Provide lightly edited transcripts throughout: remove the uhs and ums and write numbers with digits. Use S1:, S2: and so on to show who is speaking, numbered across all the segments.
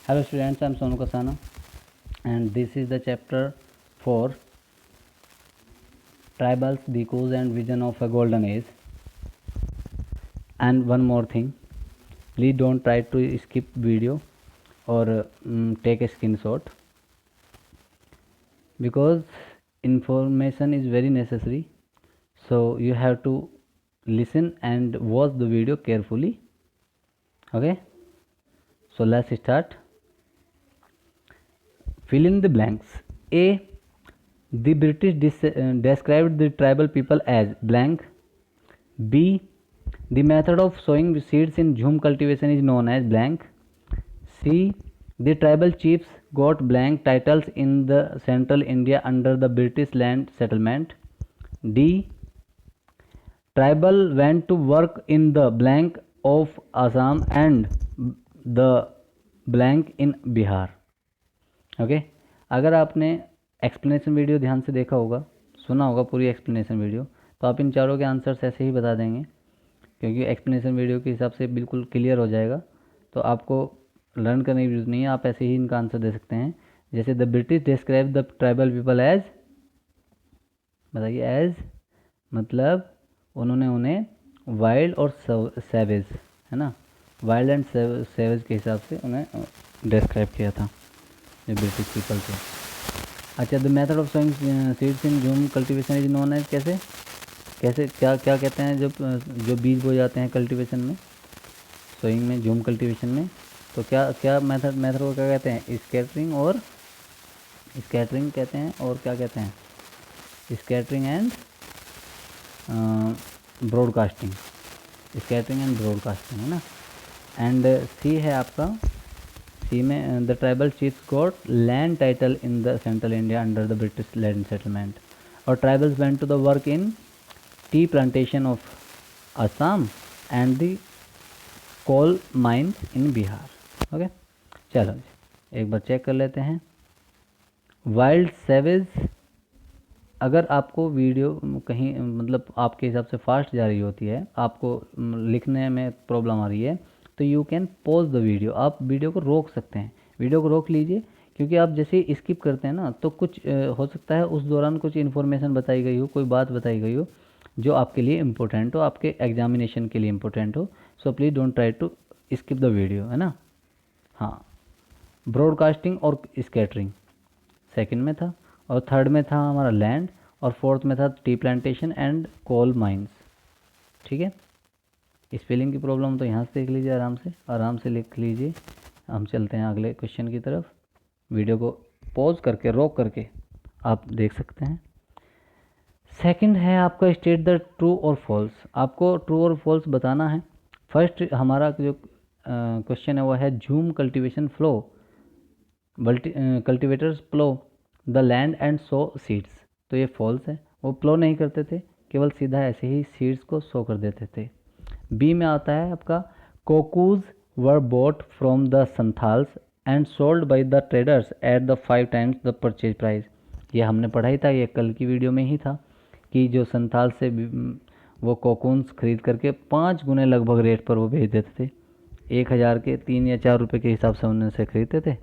S1: Hello students, I am Sonu Kasana and this is the chapter 4 Tribals, the Cause and Vision of a Golden Age. And one more thing, please don't try to skip video or take a screenshot because information is very necessary, so you have to listen and watch the video carefully. Okay, so let's start. Fill in the blanks. A. The British described the tribal people as blank. B. The method of sowing seeds in jhum cultivation is known as blank. C. The tribal chiefs got blank titles in the central India under the British land settlement. D. Tribal went to work in the blank of Assam and the blank in Bihar. Okay अगर आपने explanation video ध्यान से देखा होगा, सुना होगा पूरी explanation video, तो आप इन चारों के आंसर्स ऐसे ही बता देंगे क्योंकि एक्सप्लेनेशन वीडियो के हिसाब से बिल्कुल क्लियर हो जाएगा। तो आपको लर्न करने की जरूरत नहीं है, आप ऐसे ही इनका आंसर दे सकते हैं। जैसे the British describe the tribal people as, बताइए एज मतलब उन्होंने उन्हें वाइल्ड और सैवेज, है ना, वाइल्ड एंड सैवेज के हिसाब से उन्हें डिस्क्राइब किया था जो ब्रिटिश पीपल थे। अच्छा, the method of sowing seeds in jhum cultivation is known as, कैसे कैसे क्या क्या कहते हैं जो बीज बोए जाते हैं कल्टीवेशन में, सोइंग में, जूम कल्टीवेशन में, तो क्या क्या मेथड को क्या कहते हैं? स्कैटरिंग और स्कैटरिंग कहते हैं, और क्या कहते हैं? Scattering and broadcasting, scattering and broadcasting, है ना। एंड सी है आपका, सी में the tribal chiefs got land title in the central India under the British land settlement, और tribals went to the work in tea plantation of Assam and the coal mines in Bihar. Okay, चलो एक बार check कर लेते हैं। Wild savage, अगर आपको video कहीं मतलब आपके हिसाब से फास्ट जा रही होती है, आपको लिखने में प्रॉब्लम आ रही है, तो you can pause the video, आप वीडियो को रोक सकते हैं, वीडियो को रोक लीजिए, क्योंकि आप जैसे ही स्किप करते हैं ना तो कुछ हो सकता है उस दौरान कुछ इन्फॉर्मेशन बताई गई हो, कोई बात बताई गई हो जो आपके लिए इम्पोर्टेंट हो, आपके एग्जामिनेशन के लिए इम्पोर्टेंट हो। So please don't try to skip the video, है ना। हाँ, ब्रॉडकास्टिंग और स्कैटरिंग सेकंड में था, और थर्ड में था हमारा लैंड, और फोर्थ में था tea plantation and coal mines. ठीक है, स्पेलिंग की प्रॉब्लम तो यहाँ से देख लीजिए, आराम से लिख लीजिए। हम चलते हैं अगले क्वेश्चन की तरफ, वीडियो को पॉज करके, रोक करके आप देख सकते हैं। सेकंड है आपका स्टेट द ट्रू और फॉल्स, आपको ट्रू और फॉल्स बताना है। फर्स्ट हमारा जो क्वेश्चन है वो है jhum cultivation flow, cultivators plough the land and sow seeds, तो ये फॉल्स है, वो प्लो नहीं करते थे, केवल सीधा ऐसे ही सीड्स को सो कर देते थे। बी में आता है आपका cocoons were bought from the Santhals and sold by the traders at the 5 times the purchase price, ये हमने पढ़ा ही था, ये कल की वीडियो में ही था कि जो संथाल से वो कोकून्स खरीद करके 5 गुने लगभग रेट पर वो भेज देते थे। 1000 के 3 या 4 रुपये के हिसाब से उनसे खरीदते थे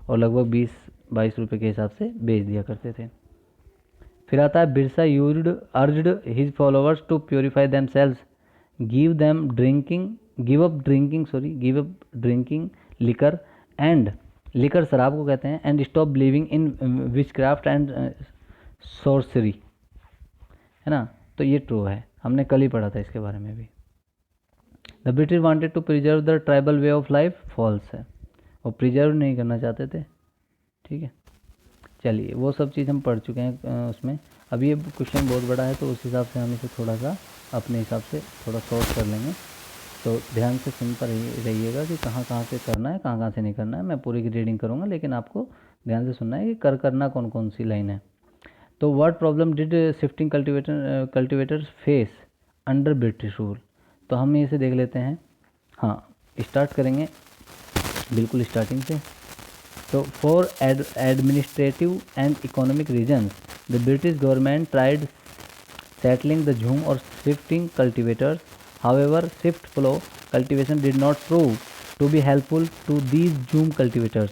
S1: और लगभग 20-22 रुपये के हिसाब से बेच दिया करते थे। फिर आता है Birsa used urged his followers to purify themselves, give up drinking liquor and, liquor शराब को कहते हैं, and stop believing in witchcraft and sorcery, है ना। तो ये ट्रू है, हमने कल ही पढ़ा था इसके बारे में भी। The British wanted to preserve the tribal way of life, false है, वो प्रिजर्व नहीं करना चाहते थे। ठीक है, चलिए वो सब चीज़ हम पढ़ चुके हैं उसमें। अब ये क्वेश्चन बहुत बड़ा है तो उस हिसाब से हम इसे थोड़ा सा अपने हिसाब से थोड़ा शॉर्ट कर लेंगे, तो ध्यान से सुन पर रहिएगा कि कहाँ कहाँ से करना है, कहाँ कहाँ से नहीं करना है। मैं पूरी की रीडिंग करूँगा, लेकिन आपको ध्यान से सुनना है कि करना कौन कौन सी लाइन है। तो what problem did shifting cultivators face under British rule, तो हम इसे देख लेते हैं। हाँ, स्टार्ट करेंगे बिल्कुल स्टार्टिंग से। तो for administrative and economic reasons the British government tried settling the Jhum or shifting cultivators. However, shift plow cultivation did not prove to be helpful to these Jhum cultivators.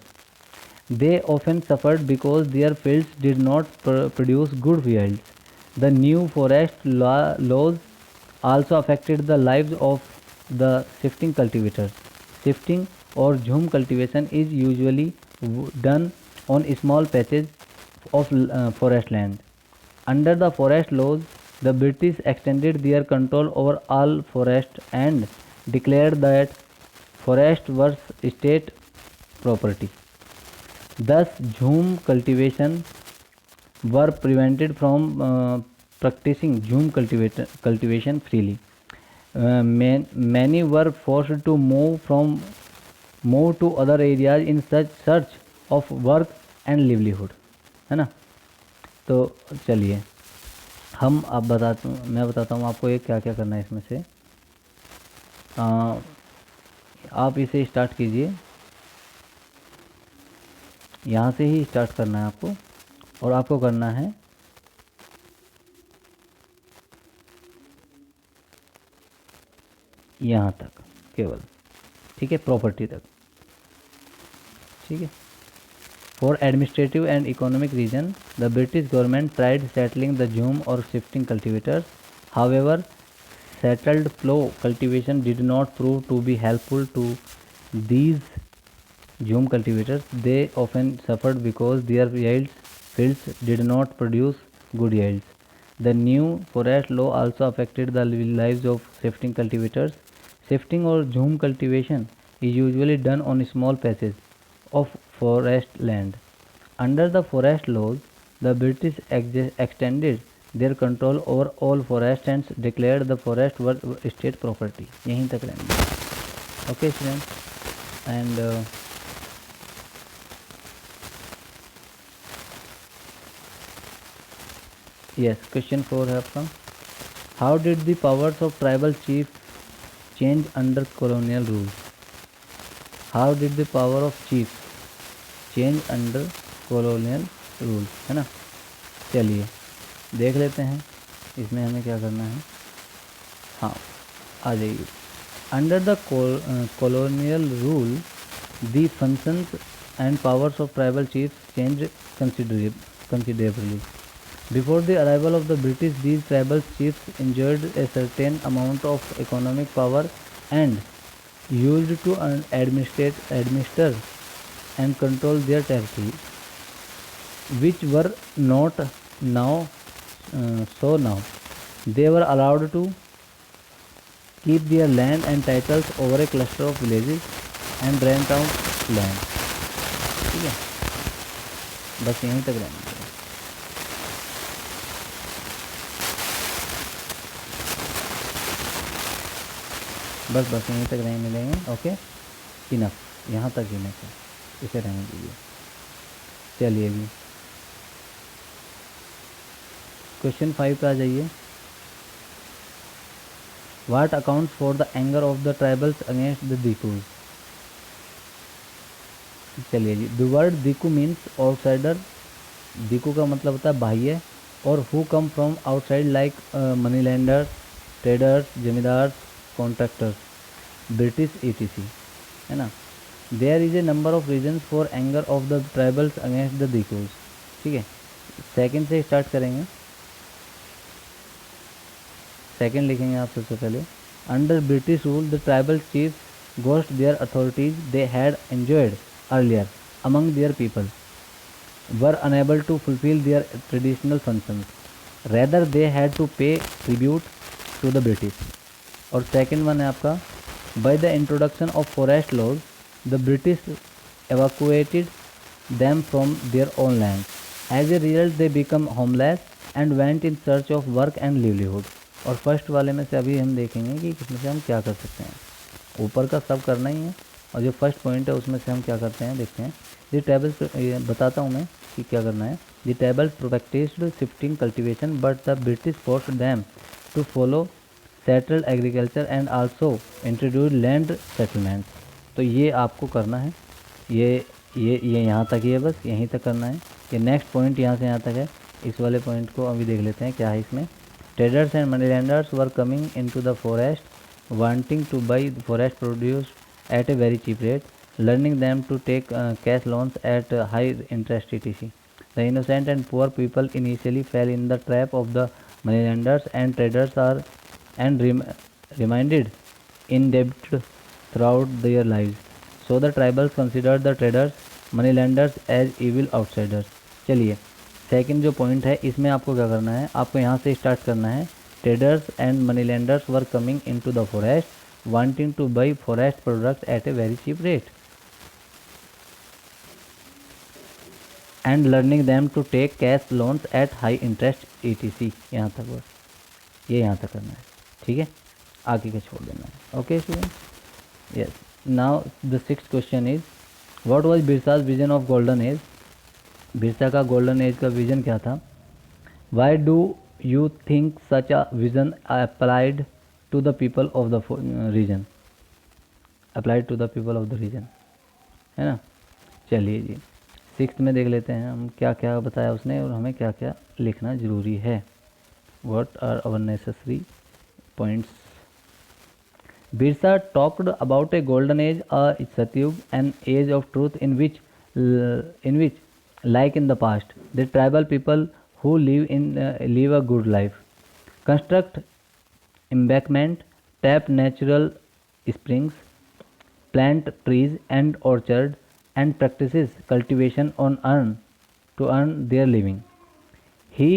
S1: They often suffered because their fields did not produce good yields. The new forest laws also affected the lives of the shifting cultivators. Shifting or Jhum cultivation is usually done on small patches of forest land. Under the forest laws, the British extended their control over all forest and declared that forests were state property. Thus, Jhum cultivation were prevented from practicing Jhum cultivation freely. Many were forced to move to other areas in search of work and livelihood, है ना। तो चलिए हम अब मैं बताता हूँ आपको ये क्या क्या करना है इसमें से। आप इसे स्टार्ट कीजिए, यहाँ से ही स्टार्ट करना है आपको, और आपको करना है यहाँ तक केवल, ठीक है, प्रॉपर्टी तक, ठीक है। For administrative and economic reasons, the British government tried settling the Jhum or shifting cultivators. However, settled plough cultivation did not prove to be helpful to these Jhum cultivators. They often suffered because their fields did not produce good yields. The new forest law also affected the lives of shifting cultivators. Shifting or Jhum cultivation is usually done on small patches of forest land. Under the forest laws, the British extended their control over all forests and declared the forest were state property. यहीं तक रहेंगे, okay students, and yes, question 4 है आपका. How did the powers of tribal chiefs change under colonial rule? How did the power of chiefs change under colonial rule, है ना। चलिए देख लेते हैं इसमें हमें क्या करना है। हाँ, आ जाइए। Under the colonial rule the functions and powers of tribal chiefs change considerably. Before the arrival of the British, these tribal chiefs enjoyed a certain amount of economic power and used to administer and control their territory, which were not now so now. They were allowed to keep their land and titles over a cluster of villages and rent out land. ठीक है, बस यहीं तक रहना चाहिए। बस यहीं तक नहीं मिलेंगे, ओके, इनफ, यहाँ तक इनफ है, इसे रहने दीजिए। चलिए भी क्वेश्चन 5 पे आ जाइए। What accounts for the anger of the tribals against the Dikus? चलिए जी, the word Diku means outsider. Diku का मतलब होता है बाह्य, और who come from outside like money lenders, traders, जमींदार, contractors, British etc. है ना। There is a number of reasons for anger of the tribals against the Dikus. ठीक है, सेकंड से स्टार्ट करेंगे। सेकंड लिखेंगे आप सबसे पहले। Under British rule the tribal chiefs lost their authorities they had enjoyed earlier among their people were unable to fulfil their traditional functions, rather they had to pay tribute to the British. और second one है आपका, by the introduction of forest laws the British evacuated them from their own land. As a result, they become homeless and went in search of work and livelihood. और first वाले में से अभी हम देखेंगे कि इसमें से हम क्या कर सकते हैं। ऊपर का सब करना ही है, और जो फर्स्ट पॉइंट है उसमें से हम क्या करते हैं देखते हैं। ये टेबल्स बताता हूँ मैं कि क्या करना है। The tribals protected shifting cultivation but the British forced them to follow settled agriculture and also introduce land settlements. तो ये आपको करना है, ये यहाँ तक ही है, बस यहीं तक करना है। ये नेक्स्ट पॉइंट यहाँ से यहाँ तक है। इस वाले पॉइंट को अभी देख लेते हैं क्या है इसमें। Traders and money landers were coming into the forest wanting two by forest produce at a very cheap rate, learning them to take cash loans at high interest etc. The innocent and poor people initially fell in the trap of the moneylenders and traders are remained indebted throughout their lives. So the tribals considered the traders, moneylenders as evil outsiders. चलिए second जो point है इसमें आपको क्या करना है, आपको यहाँ से स्टार्ट करना है. Traders and moneylenders were coming into the forest wanting to buy forest products at a very cheap rate and learning them to take cash loans at high interest etc. यहाँ तक बस, ये यहाँ तक करना है. ठीक है, आगे का छोड़ देना है. Okay student, yes. Now the sixth question is what was Birsa's vision of golden age. Birsa का गोल्डन एज का विजन क्या था. Why do you think such a vision applied to the people of the region. Applied to the people of the region, है ना. चलिए जी, sixth में देख लेते हैं हम क्या क्या बताया उसने और हमें क्या क्या लिखना ज़रूरी है. What are our necessary points. Birsa talked about a golden age, a Satyug, an age of truth in which like in the past, the tribal people who live a good life, construct embankment, tap natural springs, plant trees and orchard, and practices cultivation to earn their living. He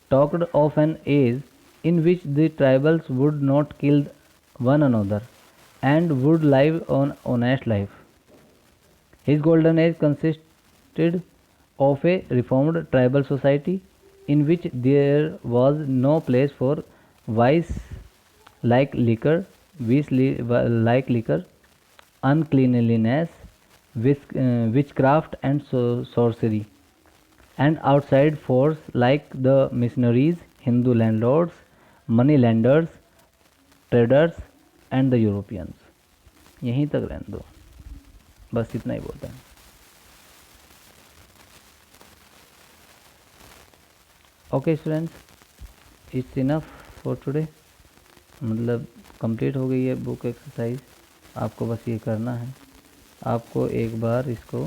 S1: talked of an age in which the tribals would not kill one another and would live an honest life. His golden age consisted of a reformed tribal society in which there was no place for vice like liquor, uncleanliness, witchcraft and sorcery, and outside force like the missionaries, Hindu landlords, money lenders, traders and the Europeans. यहीं तक रहने दो, बस इतना ही बोलता है. Okay students, it's enough for today. मतलब complete हो गई है बुक एक्सरसाइज. आपको बस ये करना है, आपको एक बार इसको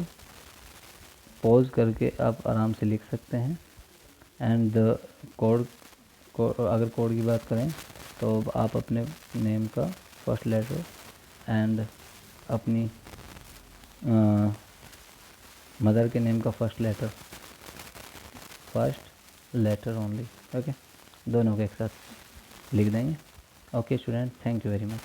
S1: पॉज करके आप आराम से लिख सकते हैं. एंड कोड अगर कोड की बात करें तो आप अपने नेम का फर्स्ट लेटर एंड अपनी मदर के नेम का फर्स्ट लेटर ओनली. ओके, दोनों के एक साथ लिख देंगे. Okay student, thank you very much.